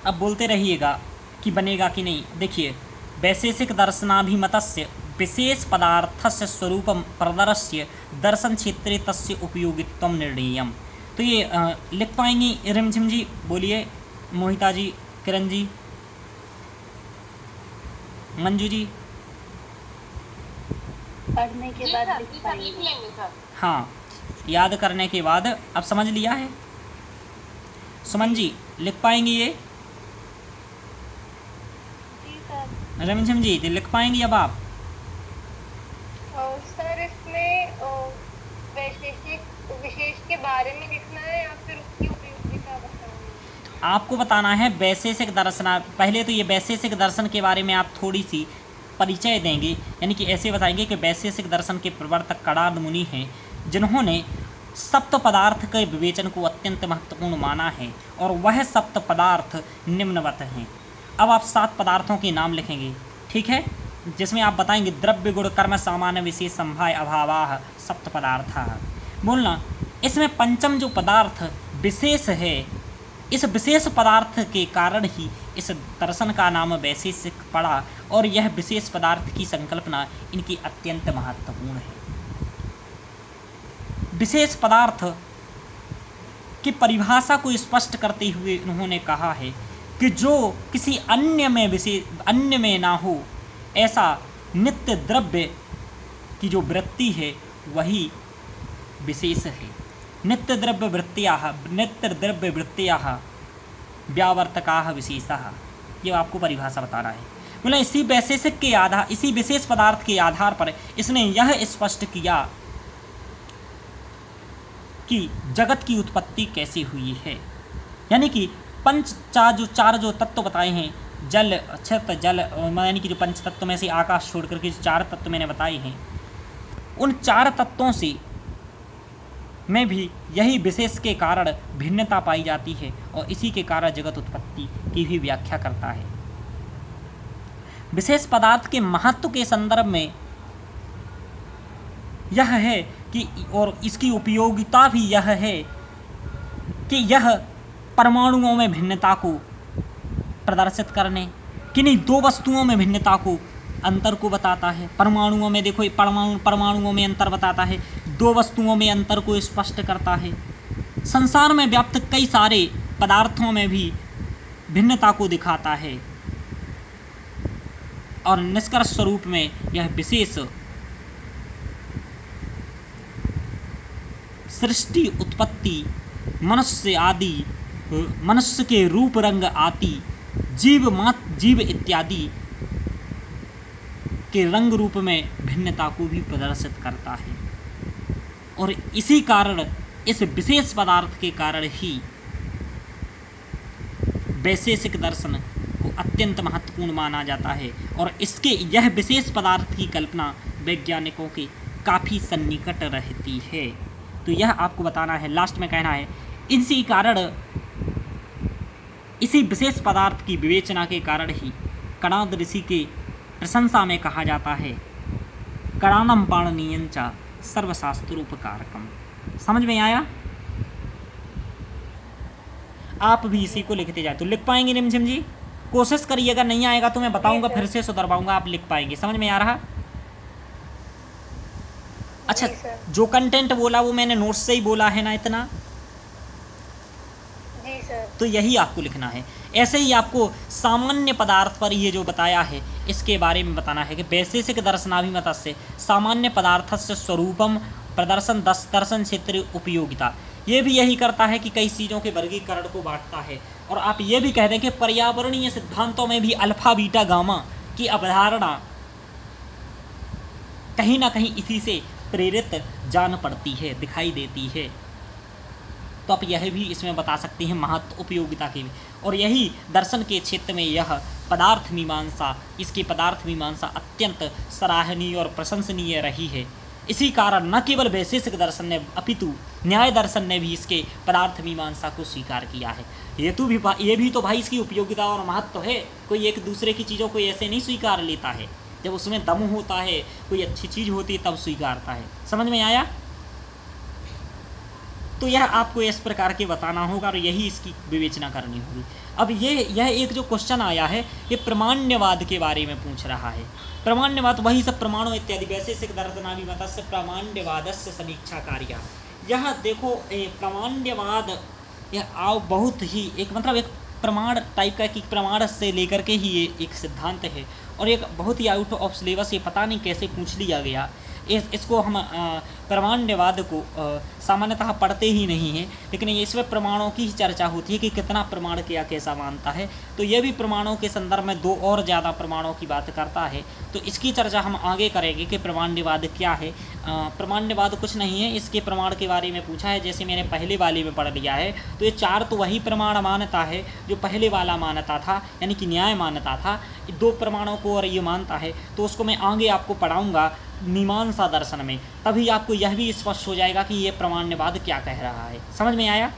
अब बोलते रहिएगा कि बनेगा कि नहीं। देखिए, वैशेषिक दर्शनाभिमतस्य विशेष पदार्थस्य स्वरूपम प्रदर्श्य दर्शन क्षेत्रे तस्य उपयोगित्वम निर्णेयम। तो ये लिख पाएंगी रिमझिम जी? बोलिए, मोहिता जी, किरण जी, मंजू जी। पढ़ने के बाद लिख लिख पाएंगे। लेंगे सर। हाँ, याद करने के बाद। अब समझ लिया है? सुमन जी, लिख पाएंगी ये? जी सर। रिमझिम जी, लिख पाएंगी अब आप? सर इसमें विशेष के बारे में लिखना है या फिर उसकी उपयोगिता बतानी है? आपको बताना है वैशेषिक दर्शन। पहले तो ये वैशेषिक दर्शन के बारे में आप थोड़ी सी परिचय देंगे, यानी कि ऐसे बताएंगे कि वैशेषिक दर्शन के प्रवर्तक कणाद मुनि हैं, जिन्होंने सप्त पदार्थ के विवेचन को अत्यंत महत्वपूर्ण माना है, और वह सप्त पदार्थ निम्नवत हैं। अब आप 7 पदार्थों के नाम लिखेंगे, ठीक है, जिसमें आप बताएंगे द्रव्य गुण कर्म सामान्य विशेष संभाय अभावाः सप्त पदार्थाः। बोलना, इसमें पंचम जो पदार्थ विशेष है, इस विशेष पदार्थ के कारण ही इस दर्शन का नाम वैशेषिक पड़ा, और यह विशेष पदार्थ की संकल्पना इनकी अत्यंत महत्वपूर्ण है। विशेष पदार्थ की परिभाषा को स्पष्ट करते हुए उन्होंने कहा है कि जो किसी अन्य में ना हो, ऐसा नित्य द्रव्य की जो वृत्ति है वही विशेष है। नित्य द्रव्य वृत्तियाः व्यावर्तकाः विशेषाः। ये आपको परिभाषा बताना है। बोला, इसी विशेष पदार्थ के आधार पर इसने यह स्पष्ट किया कि जगत की उत्पत्ति कैसे हुई है। यानी कि चार जो तत्व बताए हैं, जल, छत, जल, यानी कि जो पंच तत्व में से आकाश छोड़ करके जो 4 तत्व मैंने बताए हैं, उन 4 तत्वों से में भी यही विशेष के कारण भिन्नता पाई जाती है, और इसी के कारण जगत उत्पत्ति की भी व्याख्या करता है। विशेष पदार्थ के महत्व के संदर्भ में यह है कि, और इसकी उपयोगिता भी यह है कि यह परमाणुओं में भिन्नता को प्रदर्शित करने, किन्हीं 2 वस्तुओं में भिन्नता को, अंतर को बताता है। परमाणुओं में देखो, परमाणुओं में अंतर बताता है, 2 वस्तुओं में अंतर को स्पष्ट करता है। संसार में व्याप्त कई सारे पदार्थों में भी भिन्नता को दिखाता है, और निष्कर्ष स्वरूप में यह विशेष सृष्टि उत्पत्ति, मनुष्य के रूप रंग आदि, जीव इत्यादि के रंग रूप में भिन्नता को भी प्रदर्शित करता है। और इसी कारण, इस विशेष पदार्थ के कारण ही वैशेषिक दर्शन को अत्यंत महत्वपूर्ण माना जाता है, और इसके यह विशेष पदार्थ की कल्पना वैज्ञानिकों के काफ़ी सन्निकट रहती है। तो यह आपको बताना है। लास्ट में कहना है, इसी कारण, इसी विशेष पदार्थ की विवेचना के कारण ही कणाद ऋषि के प्रशंसा में कहा जाता है, कणानम पाणनीयं च सर्वशास्त्रोपकारकम। समझ में आया? आप भी इसी को लिखते जाए तो लिख पाएंगे रिमझिम जी? कोशिश करिएगा, नहीं आएगा तो मैं बताऊंगा, फिर से सुधरवाऊंगा, आप लिख पाएंगे। समझ में आ रहा? अच्छा, जो कंटेंट बोला वो मैंने नोट्स से ही बोला है ना इतना? जी सर। तो यही आपको लिखना है। ऐसे ही आपको सामान्य पदार्थ पर ये जो बताया है इसके बारे में बताना है कि वैशेषिक दर्शनाभिमतस्य सामान्य पदार्थस्य स्वरूपम प्रदर्शन दर्शन क्षेत्र उपयोगिता। ये भी यही करता है कि कई चीज़ों के वर्गीकरण को बांटता है। और आप ये भी कह दें कि पर्यावरणीय सिद्धांतों में भी अल्फा बीटा गामा की अवधारणा कहीं ना कहीं इसी से प्रेरित जान पड़ती है, दिखाई देती है। तो आप यह भी इसमें बता सकते हैं महत्व उपयोगिता के भी। और यही दर्शन के क्षेत्र में यह पदार्थ मीमांसा, इसकी पदार्थ मीमांसा अत्यंत सराहनीय और प्रशंसनीय रही है। इसी कारण न केवल वैशेषिक दर्शन ने अपितु न्याय दर्शन ने भी इसके पदार्थ मीमांसा को स्वीकार किया है। ये भी तो भाई इसकी उपयोगिता और महत्व है। कोई एक दूसरे की चीज़ों को ऐसे नहीं स्वीकार लेता है, जब उसमें दम होता है, कोई अच्छी चीज़ होती है तब स्वीकारता है। समझ में आया? तो यह आपको इस प्रकार के बताना होगा और यही इसकी विवेचना करनी होगी। अब यह एक जो क्वेश्चन आया है ये प्रामाण्यवाद के बारे में पूछ रहा है। प्रामाण्यवाद वही सब प्रमाणों इत्यादि वैशेषिक दर्शनाभिमतस्य प्रामाण्यवादस्य समीक्षा कार्य। यह देखो प्रामाण्यवाद यह बहुत ही एक मतलब एक प्रमाण टाइप का कि प्रमाण से लेकर के ही ये एक सिद्धांत है और एक बहुत ही आउट ऑफ सिलेबस, ये पता नहीं कैसे पूछ लिया गया। इसको हम प्रामाण्यवाद को सामान्यतः पढ़ते ही नहीं हैं, लेकिन इसमें प्रमाणों की ही चर्चा होती है कि कितना प्रमाण क्या कैसा मानता है। तो ये भी प्रमाणों के संदर्भ में दो और ज़्यादा प्रमाणों की बात करता है, तो इसकी चर्चा हम आगे करेंगे कि प्रामाण्यवाद क्या है। प्रामाण्यवाद कुछ नहीं है, इसके प्रमाण के बारे में पूछा है, जैसे मैंने पहले वाले में पढ़ लिया है। तो ये चार तो वही प्रमाण मानता है जो पहले वाला मानता था, यानी कि न्याय मानता था। दो प्रमाणों को और ये मानता है, तो उसको मैं आगे आपको पढ़ाऊँगा मीमांसा दर्शन में, तभी आपको यह भी स्पष्ट हो जाएगा कि ये प्रामाण्यवाद क्या कह रहा है। समझ में आया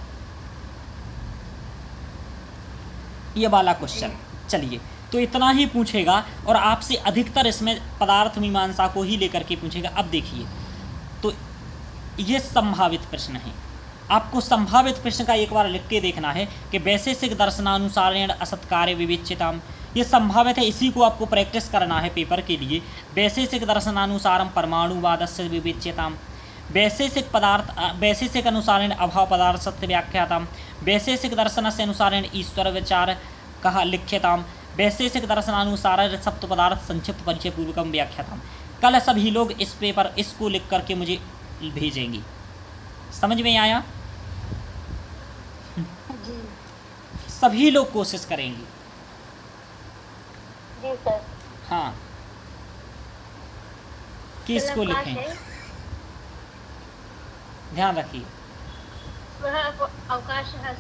ये वाला क्वेश्चन? चलिए, तो इतना ही पूछेगा और आपसे अधिकतर इसमें पदार्थ मीमांसा को ही लेकर के पूछेगा। अब देखिए, तो ये संभावित प्रश्न है, आपको संभावित प्रश्न का एक बार लिख के देखना है कि वैशेषिक दर्शनानुसारेण असत्कार्य विवेच्यताम। ये संभावित है, इसी को आपको प्रैक्टिस करना है पेपर के लिए। वैशेषिक दर्शनानुसारम परमाणुवादस्य विवेच्यताम, वैशेषिक अनुसारेण अभाव पदार्थ सत्य व्याख्याताम, वैशेषिक दर्शन से अनुसारेण ईश्वर विचार कहा लिख्यताम, वैशेषिक दर्शनानुसार सप्त पदार्थ संक्षिप्त परिचय पूर्वकम व्याख्याताम। कल सभी लोग इस पेपर इसको लिख करके मुझे भेजेंगे। समझ में आया? जी सभी लोग कोशिश करेंगे। जी सर। हाँ, कि इसको कल अवकाश लिखें, है? ध्यान रखिए। वह अवकाश है।